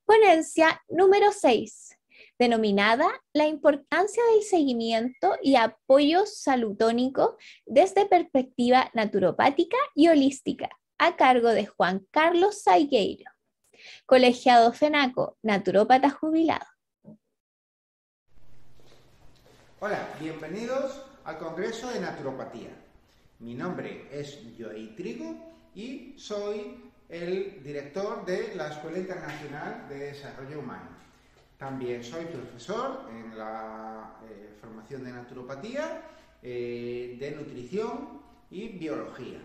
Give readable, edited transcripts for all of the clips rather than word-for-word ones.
Ponencia número 6, denominada La importancia del seguimiento y apoyo salutónico desde perspectiva naturopática y holística, a cargo de Juan Carlos Salgueiro, colegiado FENACO, naturópata jubilado. Hola, bienvenidos al Congreso de Naturopatía. Mi nombre es Joey Trigo y soy el director de la Escuela Internacional de Desarrollo Humano. También soy profesor en la formación de naturopatía, de nutrición y biología.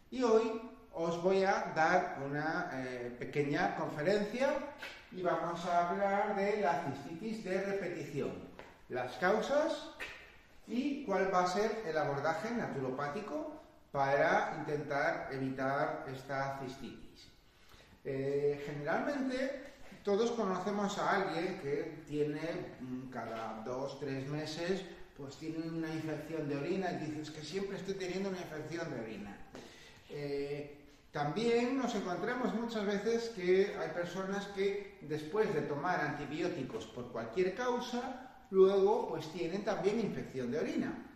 Y hoy os voy a dar una pequeña conferencia y vamos a hablar de la cistitis de repetición, las causas y cuál va a ser el abordaje naturopático para intentar evitar esta cistitis. Generalmente todos conocemos a alguien que tiene cada 2-3 meses pues tiene una infección de orina y dices que siempre estoy teniendo una infección de orina. También nos encontramos muchas veces que hay personas que después de tomar antibióticos por cualquier causa, luego pues tienen también infección de orina.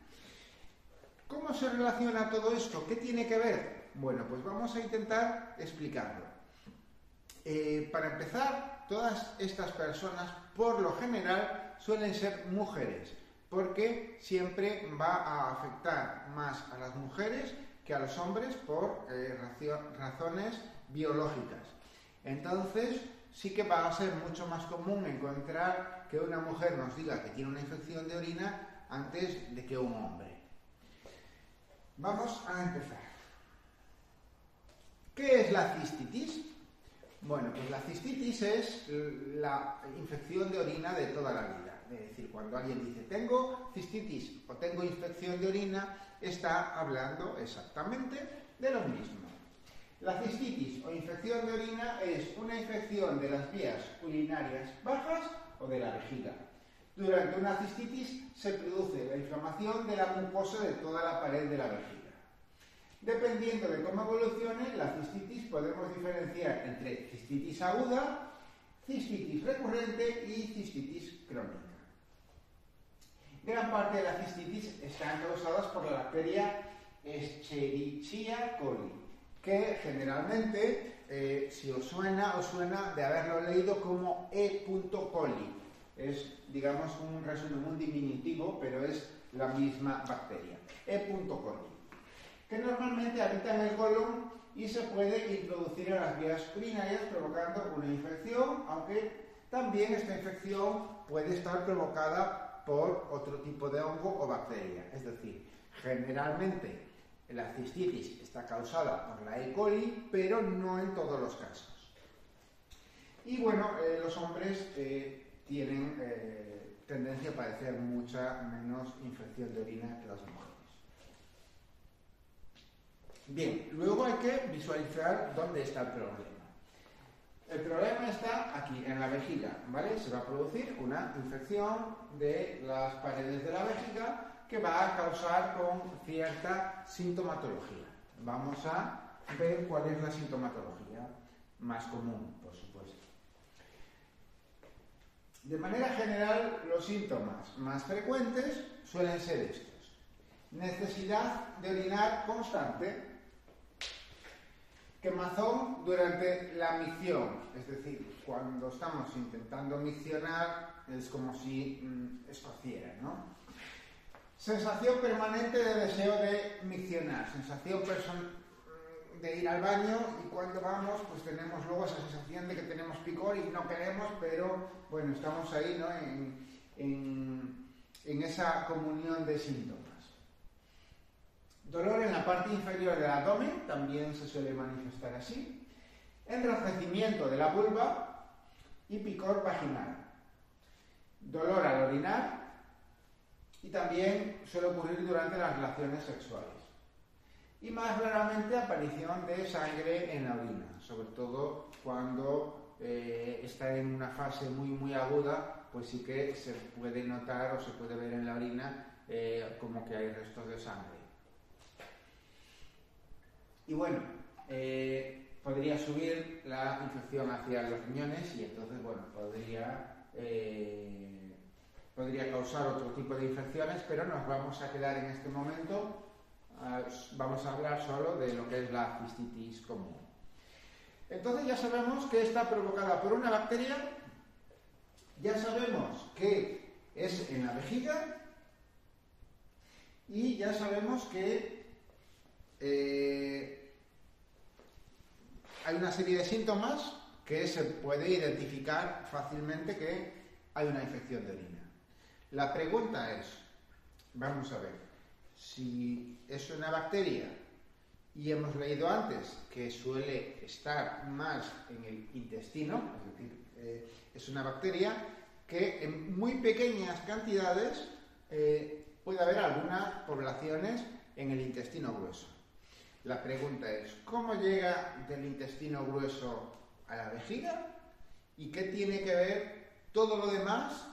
¿Cómo se relaciona todo esto? ¿Qué tiene que ver? Bueno, pues vamos a intentar explicarlo. Para empezar, todas estas personas, por lo general, suelen ser mujeres, porque siempre va a afectar más a las mujeres que a los hombres por razones biológicas. Entonces, sí que va a ser mucho más común encontrar que una mujer nos diga que tiene una infección de orina antes de que un hombre. Vamos a empezar. ¿Qué es la cistitis? Bueno, pues la cistitis es la infección de orina de toda la vida. Es decir, cuando alguien dice tengo cistitis o tengo infección de orina, está hablando exactamente de lo mismo. La cistitis o infección de orina es una infección de las vías urinarias bajas o de la vejiga. Durante una cistitis se produce la inflamación de la mucosa de toda la pared de la vejiga. Dependiendo de cómo evolucione la cistitis, podemos diferenciar entre cistitis aguda, cistitis recurrente y cistitis crónica. Gran parte de la cistitis están causadas por la bacteria Escherichia coli, que generalmente, si os suena de haberlo leído como E. coli. Es, digamos, un resumen, un diminutivo, pero es la misma bacteria. E. coli, que normalmente habita en el colon y se puede introducir en las vías urinarias provocando una infección, aunque también esta infección puede estar provocada por otro tipo de hongo o bacteria. Es decir, generalmente la cistitis está causada por la E. coli, pero no en todos los casos. Y bueno, los hombres tienen tendencia a padecer mucha menos infección de orina que las mujeres. Bien, luego hay que visualizar dónde está el problema. El problema está aquí, en la vejiga, ¿vale? Se va a producir una infección de las paredes de la vejiga que va a causar con cierta sintomatología. Vamos a ver cuál es la sintomatología más común, por supuesto. De manera general, los síntomas más frecuentes suelen ser estos: necesidad de orinar constante, quemazón durante la micción, es decir, cuando estamos intentando miccionar es como si escociera, ¿no? Sensación permanente de deseo de miccionar, sensación de ir al baño y cuando vamos pues tenemos luego esa sensación de que tenemos picor y no queremos, pero bueno, estamos ahí, ¿no? en esa comunión de síntomas. Dolor en la parte inferior del abdomen, también se suele manifestar así. Enrojecimiento de la vulva y picor vaginal. Dolor al orinar y también suele ocurrir durante las relaciones sexuales. Y más raramente aparición de sangre en la orina, sobre todo cuando está en una fase muy aguda, pues sí que se puede notar o se puede ver en la orina como que hay restos de sangre. Y bueno, podría subir la infección hacia los riñones y entonces, bueno, podría causar otro tipo de infecciones, pero nos vamos a quedar en este momento, vamos a hablar solo de lo que es la cistitis común. Entonces ya sabemos que está provocada por una bacteria, ya sabemos que es en la vejiga y ya sabemos que hay una serie de síntomas que se puede identificar fácilmente que hay una infección de orina. La pregunta es, vamos a ver, si es una bacteria y hemos leído antes que suele estar más en el intestino, es decir, es una bacteria que en muy pequeñas cantidades puede haber algunas poblaciones en el intestino grueso. La pregunta es, ¿cómo llega del intestino grueso a la vejiga? ¿Y qué tiene que ver todo lo demás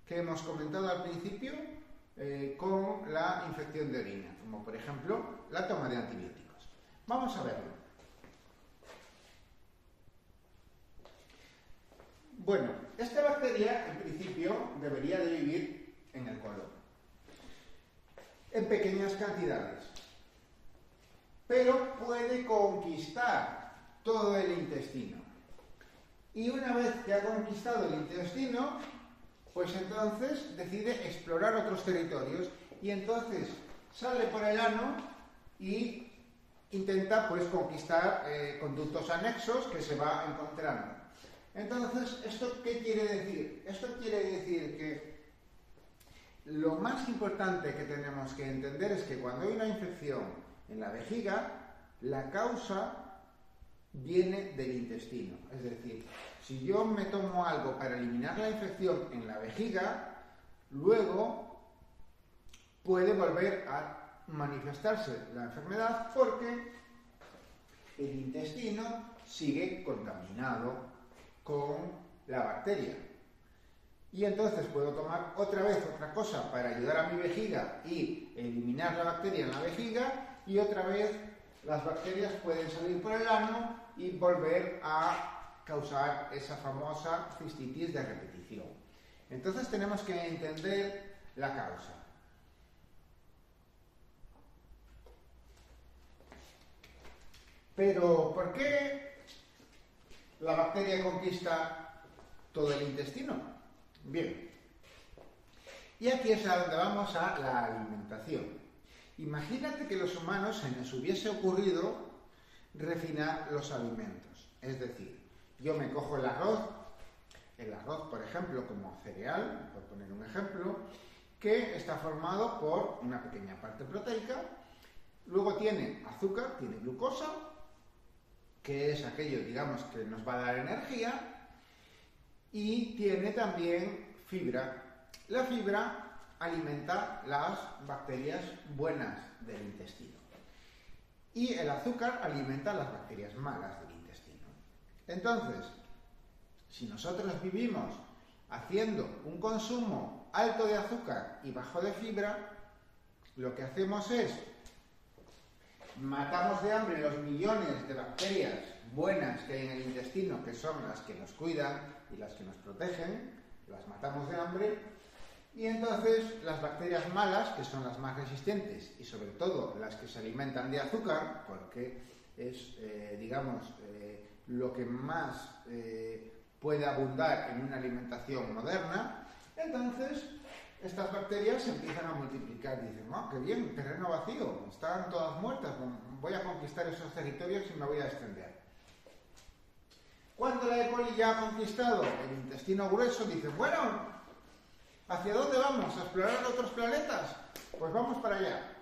que hemos comentado al principio con la infección de orina? Como por ejemplo, la toma de antibióticos. Vamos a verlo. Bueno, esta bacteria en principio debería de vivir en el colon, en pequeñas cantidades, pero puede conquistar todo el intestino. Y una vez que ha conquistado el intestino, pues entonces decide explorar otros territorios y entonces sale por el ano y intenta pues conquistar conductos anexos que se va encontrando. Entonces, ¿esto qué quiere decir? Esto quiere decir que lo más importante que tenemos que entender es que cuando hay una infección en la vejiga, la causa viene del intestino. Es decir, si yo me tomo algo para eliminar la infección en la vejiga, luego puede volver a manifestarse la enfermedad porque el intestino sigue contaminado con la bacteria. Y entonces puedo tomar otra vez otra cosa para ayudar a mi vejiga y eliminar la bacteria en la vejiga, y otra vez las bacterias pueden salir por el ano y volver a causar esa famosa cistitis de repetición. Entonces tenemos que entender la causa. Pero, ¿por qué la bacteria conquista todo el intestino? Bien. Y aquí es a donde vamos a la alimentación. Imagínate que los humanos se nos hubiese ocurrido refinar los alimentos. Es decir, yo me cojo el arroz, por ejemplo, como cereal, por poner un ejemplo, que está formado por una pequeña parte proteica, luego tiene azúcar, tiene glucosa, que es aquello, digamos, que nos va a dar energía, y tiene también fibra. La fibra alimenta las bacterias buenas del intestino y el azúcar alimenta las bacterias malas del intestino. Entonces, si nosotros vivimos haciendo un consumo alto de azúcar y bajo de fibra, lo que hacemos es matamos de hambre los millones de bacterias buenas que hay en el intestino, que son las que nos cuidan y las que nos protegen, las matamos de hambre, y entonces las bacterias malas, que son las más resistentes y sobre todo las que se alimentan de azúcar, porque es, lo que más puede abundar en una alimentación moderna, entonces estas bacterias se empiezan a multiplicar. Dicen, ¡oh, qué bien, terreno vacío! Están todas muertas, voy a conquistar esos territorios y me voy a extender. Cuando la E. coli ya ha conquistado el intestino grueso, dicen, bueno, ¿hacia dónde vamos? ¿A explorar otros planetas? Pues vamos para allá.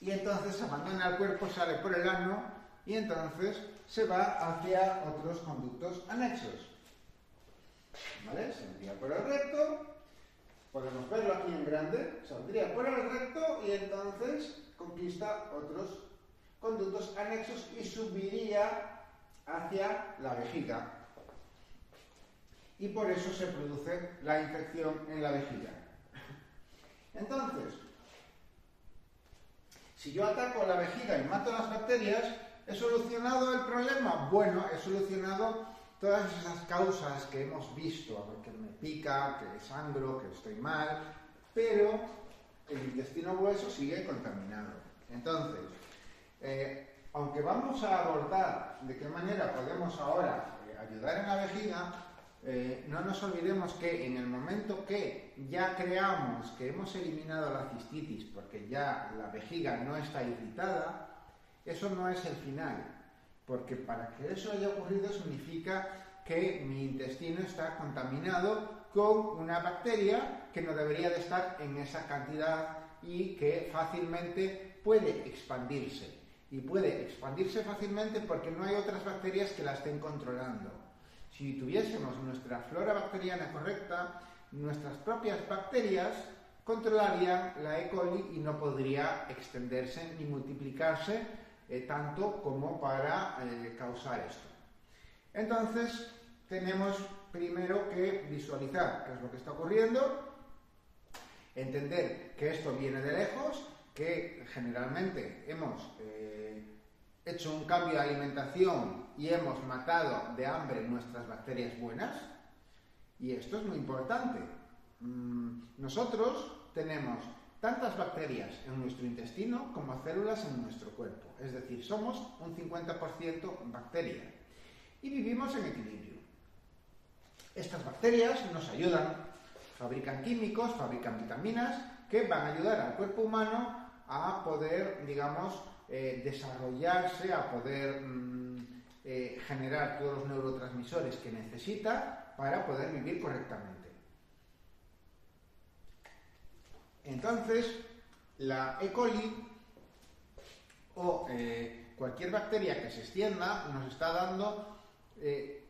Y entonces abandona el cuerpo, sale por el ano y entonces se va hacia otros conductos anexos. ¿Vale? Se envía por el recto. Podemos verlo aquí en grande, saldría por el recto y entonces conquista otros conductos anexos y subiría hacia la vejiga. Y por eso se produce la infección en la vejiga. Entonces, si yo ataco la vejiga y mato las bacterias, ¿He solucionado el problema? Bueno, he solucionado todas esas causas que hemos visto, que me pica, que sangro, que estoy mal, pero el intestino grueso sigue contaminado. Entonces, aunque vamos a abordar de qué manera podemos ahora ayudar en la vejiga, no nos olvidemos que en el momento que ya creamos que hemos eliminado la cistitis porque ya la vejiga no está irritada, eso no es el final, porque para que eso haya ocurrido significa que mi intestino está contaminado con una bacteria que no debería de estar en esa cantidad y que fácilmente puede expandirse. Y puede expandirse fácilmente porque no hay otras bacterias que la estén controlando. Si tuviésemos nuestra flora bacteriana correcta, nuestras propias bacterias controlarían la E. coli y no podría extenderse ni multiplicarse tanto como para causar esto. Entonces, tenemos primero que visualizar qué es lo que está ocurriendo, entender que esto viene de lejos, que generalmente hemos hecho un cambio de alimentación y hemos matado de hambre nuestras bacterias buenas, y esto es muy importante. Nosotros tenemos tantas bacterias en nuestro intestino como células en nuestro cuerpo, es decir, somos un 50% bacteria y vivimos en equilibrio. Estas bacterias nos ayudan, fabrican químicos, fabrican vitaminas que van a ayudar al cuerpo humano a poder, digamos, desarrollarse, a poder generar todos los neurotransmisores que necesita para poder vivir correctamente. Entonces, la E. coli o cualquier bacteria que se extienda nos está dando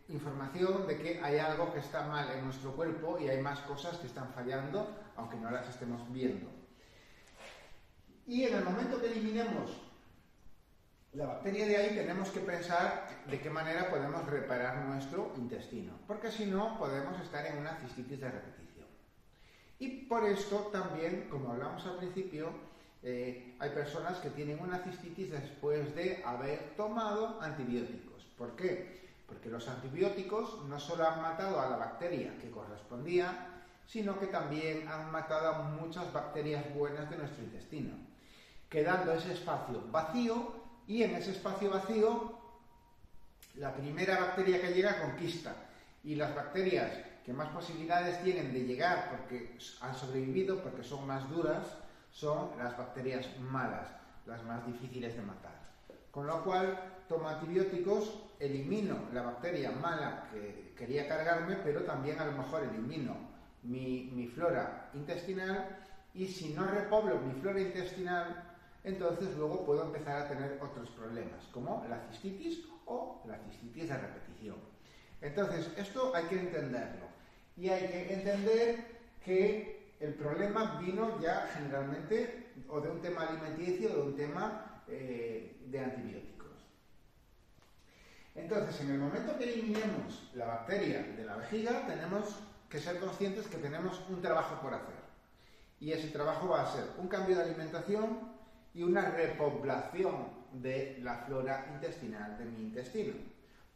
información de que hay algo que está mal en nuestro cuerpo y hay más cosas que están fallando, aunque no las estemos viendo. Y en el momento que eliminemos la bacteria de ahí, tenemos que pensar de qué manera podemos reparar nuestro intestino, porque si no, podemos estar en una cistitis de repetición. Y por esto también, como hablamos al principio, hay personas que tienen una cistitis después de haber tomado antibióticos. ¿Por qué? Porque los antibióticos no solo han matado a la bacteria que correspondía, sino que también han matado a muchas bacterias buenas de nuestro intestino, quedando ese espacio vacío, y en ese espacio vacío la primera bacteria que llega conquista, y las bacterias que más posibilidades tienen de llegar porque han sobrevivido, porque son más duras, son las bacterias malas, las más difíciles de matar. Con lo cual, tomo antibióticos, elimino la bacteria mala que quería cargarme, pero también a lo mejor elimino mi flora intestinal, y si no repoblo mi flora intestinal, entonces luego puedo empezar a tener otros problemas, como la cistitis o la cistitis de repetición. Entonces, esto hay que entenderlo. Y hay que entender que el problema vino ya generalmente o de un tema alimenticio o de un tema de antibióticos. Entonces, en el momento que eliminemos la bacteria de la vejiga, tenemos que ser conscientes que tenemos un trabajo por hacer. Y ese trabajo va a ser un cambio de alimentación y una repoblación de la flora intestinal de mi intestino.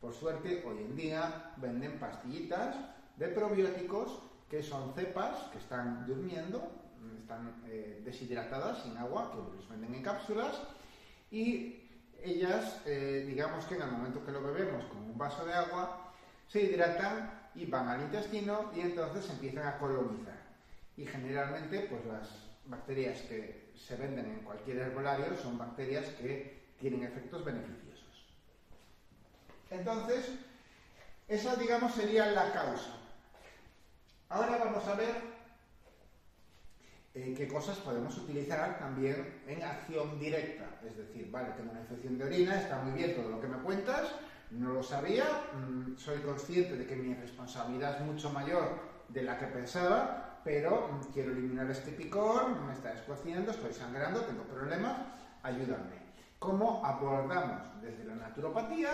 Por suerte, hoy en día venden pastillitas de probióticos que son cepas que están durmiendo, están deshidratadas sin agua, que los venden en cápsulas, y ellas, digamos que en el momento que lo bebemos con un vaso de agua, se hidratan y van al intestino y entonces empiezan a colonizar. Y generalmente, pues las bacterias que se venden en cualquier herbolario son bacterias que tienen efectos beneficiosos. Entonces, esa, digamos, sería la causa. Ahora vamos a ver qué cosas podemos utilizar también en acción directa. Es decir, vale, tengo una infección de orina, está muy bien todo lo que me cuentas, no lo sabía, soy consciente de que mi responsabilidad es mucho mayor de la que pensaba, pero quiero eliminar este picor, me está escociendo, estoy sangrando, tengo problemas, ayúdame. ¿Cómo abordamos desde la naturopatía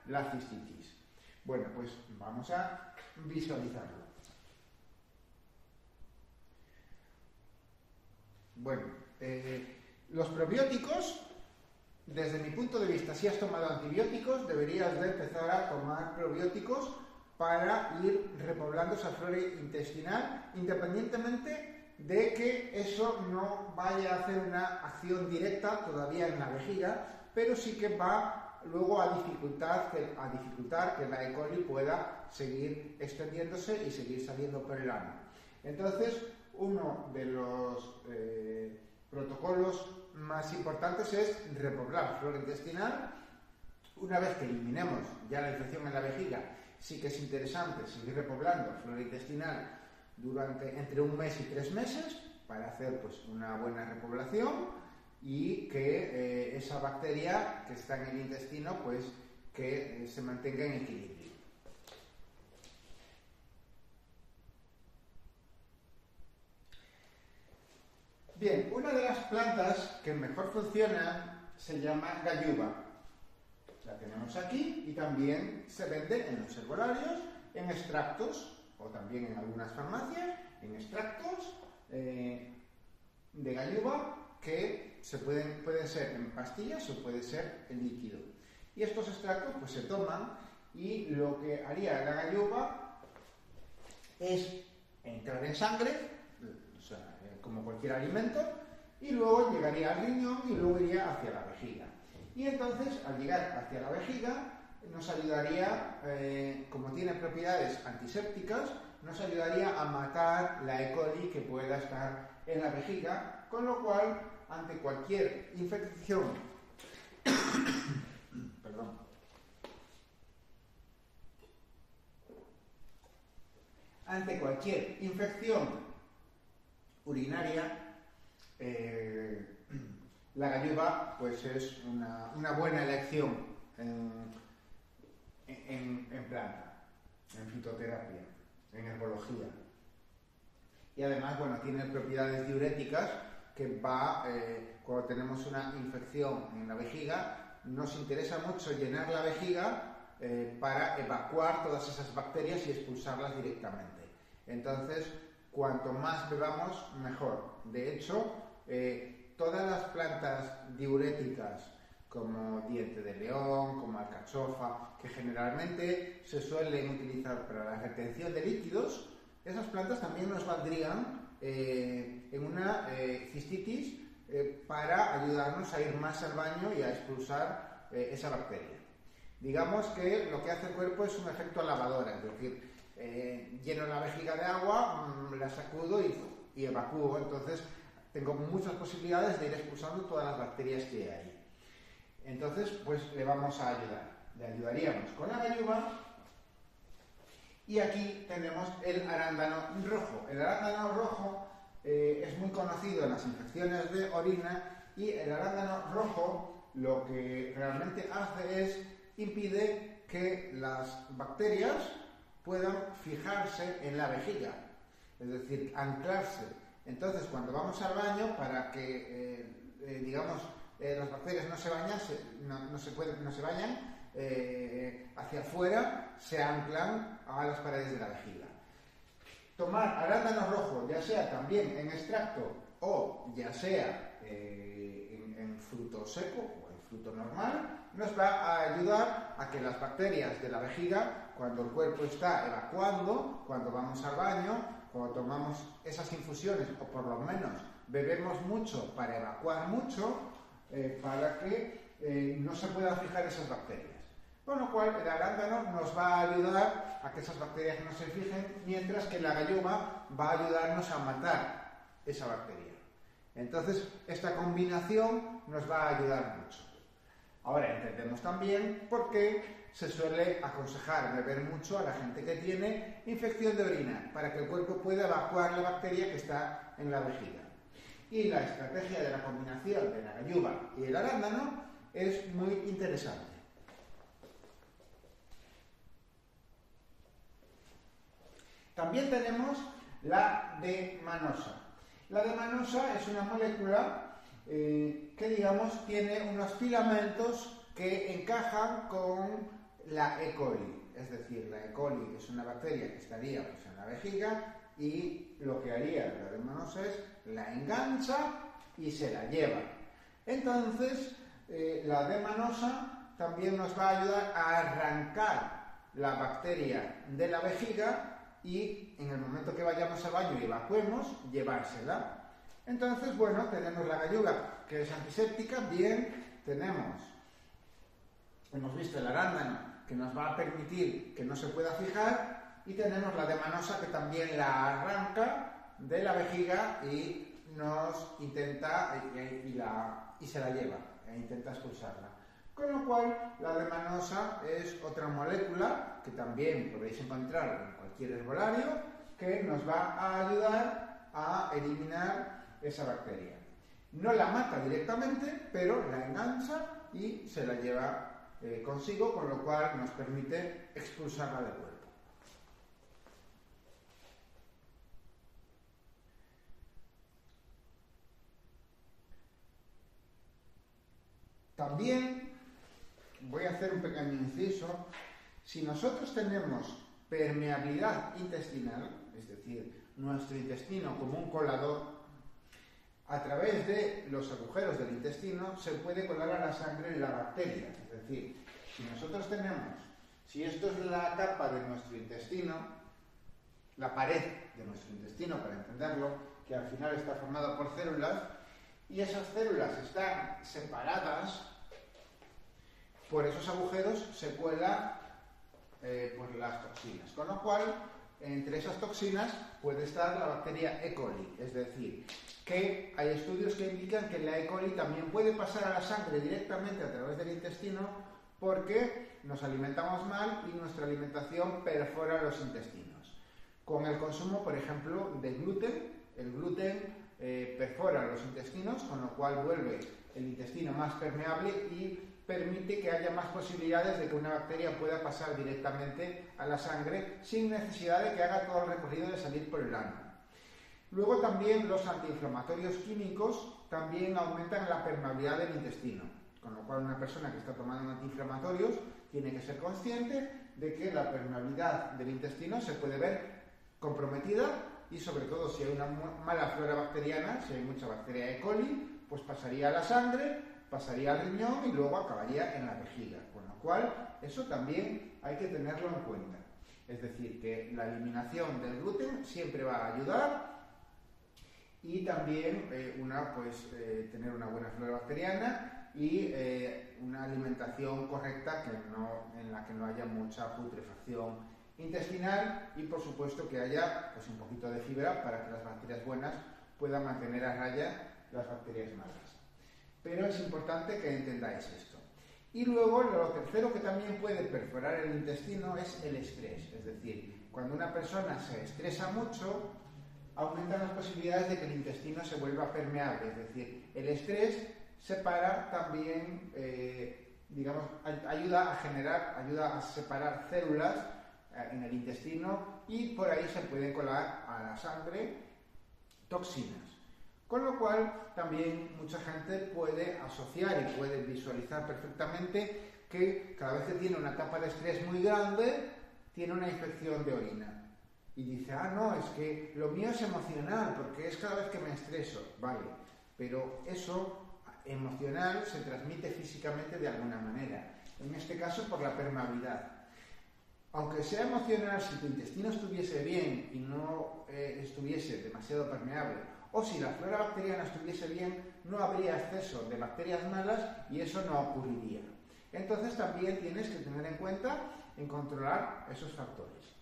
la cistitis? Bueno, pues vamos a visualizarlo. Bueno, los probióticos desde mi punto de vista, si has tomado antibióticos, deberías de empezar a tomar probióticos para ir repoblando esa flora intestinal, independientemente de que eso no vaya a hacer una acción directa todavía en la vejiga, pero sí que va luego a dificultar que la E. coli pueda seguir extendiéndose y seguir saliendo por el ano. Entonces, uno de los protocolos más importantes es repoblar flora intestinal. Una vez que eliminemos ya la infección en la vejiga, sí que es interesante seguir repoblando flora intestinal durante entre 1 mes y 3 meses para hacer pues una buena repoblación y que esa bacteria que está en el intestino pues que se mantenga en equilibrio. Bien, una de las plantas que mejor funciona se llama galluva. La tenemos aquí y también se vende en los herbolarios, en extractos, o también en algunas farmacias, en extractos de galluva que pueden ser en pastillas o puede ser en líquido. Y estos extractos pues se toman y lo que haría la galluva es entrar en sangre, o sea, como cualquier alimento, y luego llegaría al riñón y luego iría hacia la vejiga. Y entonces, al llegar hacia la vejiga, nos ayudaría, como tiene propiedades antisépticas, nos ayudaría a matar la E. coli que pueda estar en la vejiga, con lo cual, ante cualquier infección, perdón, ante cualquier infección urinaria, la galluva pues es una buena elección en planta, en fitoterapia, en herbología. Y además, bueno, tiene propiedades diuréticas que cuando tenemos una infección en la vejiga, nos interesa mucho llenar la vejiga para evacuar todas esas bacterias y expulsarlas directamente. Entonces, cuanto más bebamos, mejor. De hecho, todas las plantas diuréticas como diente de león, como alcachofa, que generalmente se suelen utilizar para la retención de líquidos, esas plantas también nos valdrían en una cistitis para ayudarnos a ir más al baño y a expulsar esa bacteria. Digamos que lo que hace el cuerpo es un efecto lavadora, es decir, lleno la vejiga de agua, la sacudo y evacúo, entonces tengo muchas posibilidades de ir expulsando todas las bacterias que hay ahí. Entonces, pues le vamos a ayudar. Le ayudaríamos con la galluva. Y aquí tenemos el arándano rojo. El arándano rojo es muy conocido en las infecciones de orina y el arándano rojo lo que realmente hace es impide que las bacterias puedan fijarse en la vejiga, es decir, anclarse. Entonces, cuando vamos al baño, para que, las bacterias no se vayan hacia afuera, se anclan a las paredes de la vejiga. Tomar arándano rojo, ya sea también en extracto o ya sea en fruto seco o en fruto normal, nos va a ayudar a que las bacterias de la vejiga, cuando el cuerpo está evacuando, cuando vamos al baño, cuando tomamos esas infusiones o por lo menos bebemos mucho para evacuar mucho, para que no se puedan fijar esas bacterias. Con lo cual el arándano nos va a ayudar a que esas bacterias no se fijen, mientras que la galluva va a ayudarnos a matar esa bacteria. Entonces esta combinación nos va a ayudar mucho. Ahora entendemos también por qué se suele aconsejar beber mucho a la gente que tiene infección de orina, para que el cuerpo pueda evacuar la bacteria que está en la vejiga. Y la estrategia de la combinación de la galluva y el arándano es muy interesante. También tenemos la D-manosa. La D-manosa es una molécula que, digamos, tiene unos filamentos que encajan con la E. coli. Es decir, la E. coli es una bacteria que estaría pues, en la vejiga y lo que haría la D-manosa es la engancha y se la lleva. Entonces, la D-manosa también nos va a ayudar a arrancar la bacteria de la vejiga y en el momento que vayamos al baño y evacuemos, llevársela. Entonces, bueno, tenemos la galluga, que es antiséptica, bien, hemos visto el arándano, que nos va a permitir que no se pueda fijar, y tenemos la D-manosa, que también la arranca de la vejiga y nos intenta, y se la lleva, e intenta expulsarla. Con lo cual, la D-manosa es otra molécula que también podéis encontrar en cualquier herbolario, que nos va a ayudar a eliminar esa bacteria. No la mata directamente, pero la engancha y se la lleva consigo, con lo cual nos permite expulsarla del cuerpo. También voy a hacer un pequeño inciso. Si nosotros tenemos permeabilidad intestinal, es decir, nuestro intestino como un colador, a través de los agujeros del intestino se puede colar a la sangre la bacteria. Es decir, si esto es la capa de nuestro intestino, la pared de nuestro intestino, para entenderlo, que al final está formada por células, y esas células están separadas, por esos agujeros se cuelan pues las toxinas. Con lo cual, entre esas toxinas puede estar la bacteria E. coli, es decir, que hay estudios que indican que la E. coli también puede pasar a la sangre directamente a través del intestino porque nos alimentamos mal y nuestra alimentación perfora los intestinos. Con el consumo, por ejemplo, de gluten, el gluten perfora los intestinos, con lo cual vuelve el intestino más permeable y permite que haya más posibilidades de que una bacteria pueda pasar directamente a la sangre sin necesidad de que haga todo el recorrido de salir por el ano. Luego también los antiinflamatorios químicos también aumentan la permeabilidad del intestino, con lo cual una persona que está tomando antiinflamatorios tiene que ser consciente de que la permeabilidad del intestino se puede ver comprometida y sobre todo si hay una mala flora bacteriana, si hay mucha bacteria E. coli, pues pasaría a la sangre, pasaría al riñón y luego acabaría en la vejiga, con lo cual eso también hay que tenerlo en cuenta. Es decir, que la eliminación del gluten siempre va a ayudar y también tener una buena flora bacteriana y una alimentación correcta en la que no haya mucha putrefacción intestinal y por supuesto que haya pues, un poquito de fibra para que las bacterias buenas puedan mantener a raya las bacterias malas. Pero es importante que entendáis esto. Y luego, lo tercero que también puede perforar el intestino es el estrés. Es decir, cuando una persona se estresa mucho, aumentan las posibilidades de que el intestino se vuelva permeable. Es decir, el estrés separa también, ayuda a separar células en el intestino y por ahí se pueden colar a la sangre toxinas. Con lo cual, también mucha gente puede asociar y puede visualizar perfectamente que cada vez que tiene una etapa de estrés muy grande, tiene una infección de orina. Y dice, no, es que lo mío es emocional, porque es cada vez que me estreso. Vale, pero eso emocional se transmite físicamente de alguna manera. En este caso, por la permeabilidad. Aunque sea emocional, si tu intestino estuviese bien y no estuviese demasiado permeable, o si la flora bacteriana estuviese bien, no habría exceso de bacterias malas y eso no ocurriría. Entonces también tienes que tener en cuenta en controlar esos factores.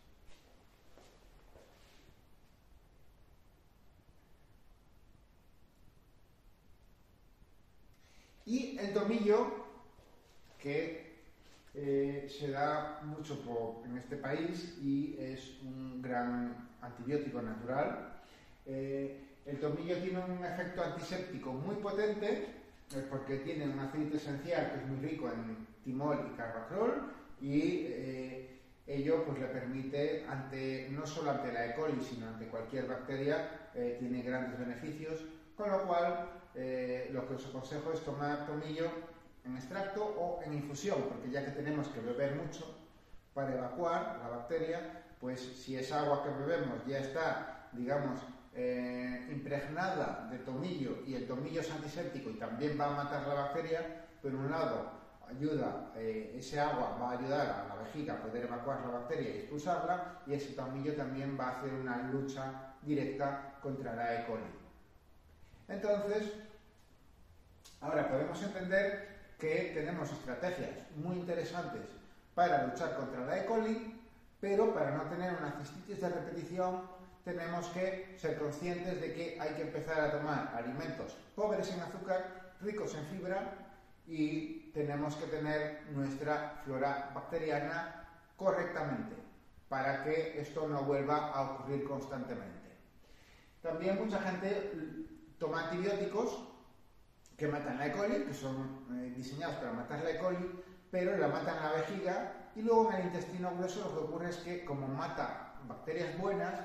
Y el tomillo, que se da mucho en este país y es un gran antibiótico natural. El tomillo tiene un efecto antiséptico muy potente porque tiene un aceite esencial que es muy rico en timol y carbacriol y ello pues, le permite, no solo ante la E. coli, sino ante cualquier bacteria, tiene grandes beneficios, con lo cual lo que os aconsejo es tomar tomillo en extracto o en infusión, porque ya que tenemos que beber mucho para evacuar la bacteria, pues si esa agua que bebemos ya está, impregnada de tomillo y el tomillo es antiséptico y también va a matar la bacteria, por un lado, ese agua va a ayudar a la vejiga a poder evacuar la bacteria y expulsarla, y ese tomillo también va a hacer una lucha directa contra la E. coli. Entonces, ahora podemos entender que tenemos estrategias muy interesantes para luchar contra la E. coli, pero para no tener una cistitis de repetición tenemos que ser conscientes de que hay que empezar a tomar alimentos pobres en azúcar, ricos en fibra, y tenemos que tener nuestra flora bacteriana correctamente para que esto no vuelva a ocurrir constantemente. También mucha gente toma antibióticos que matan la E. coli, que son diseñados para matar la E. coli, pero la matan en la vejiga, y luego en el intestino grueso lo que ocurre es que, como mata bacterias buenas,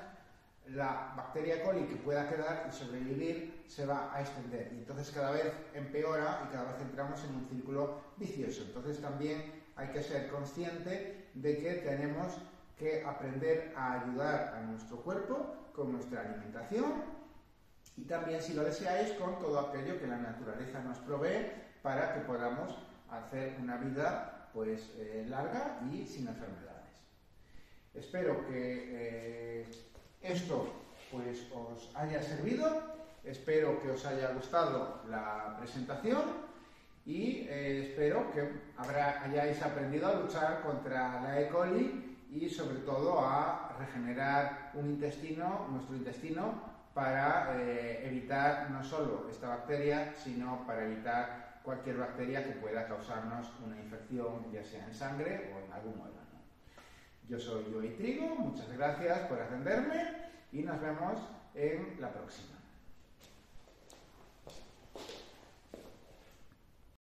la bacteria E. coli que pueda quedar y sobrevivir se va a extender, y entonces cada vez empeora y cada vez entramos en un círculo vicioso. Entonces también hay que ser consciente de que tenemos que aprender a ayudar a nuestro cuerpo con nuestra alimentación, y también, si lo deseáis, con todo aquello que la naturaleza nos provee para que podamos hacer una vida pues larga y sin enfermedades. Espero que esto pues os haya servido, espero que os haya gustado la presentación, y espero que hayáis aprendido a luchar contra la E. coli y sobre todo a regenerar nuestro intestino, para evitar no solo esta bacteria, sino para evitar cualquier bacteria que pueda causarnos una infección, ya sea en sangre o en algún órgano. Yo soy Joey Trigo, muchas gracias por atenderme y nos vemos en la próxima.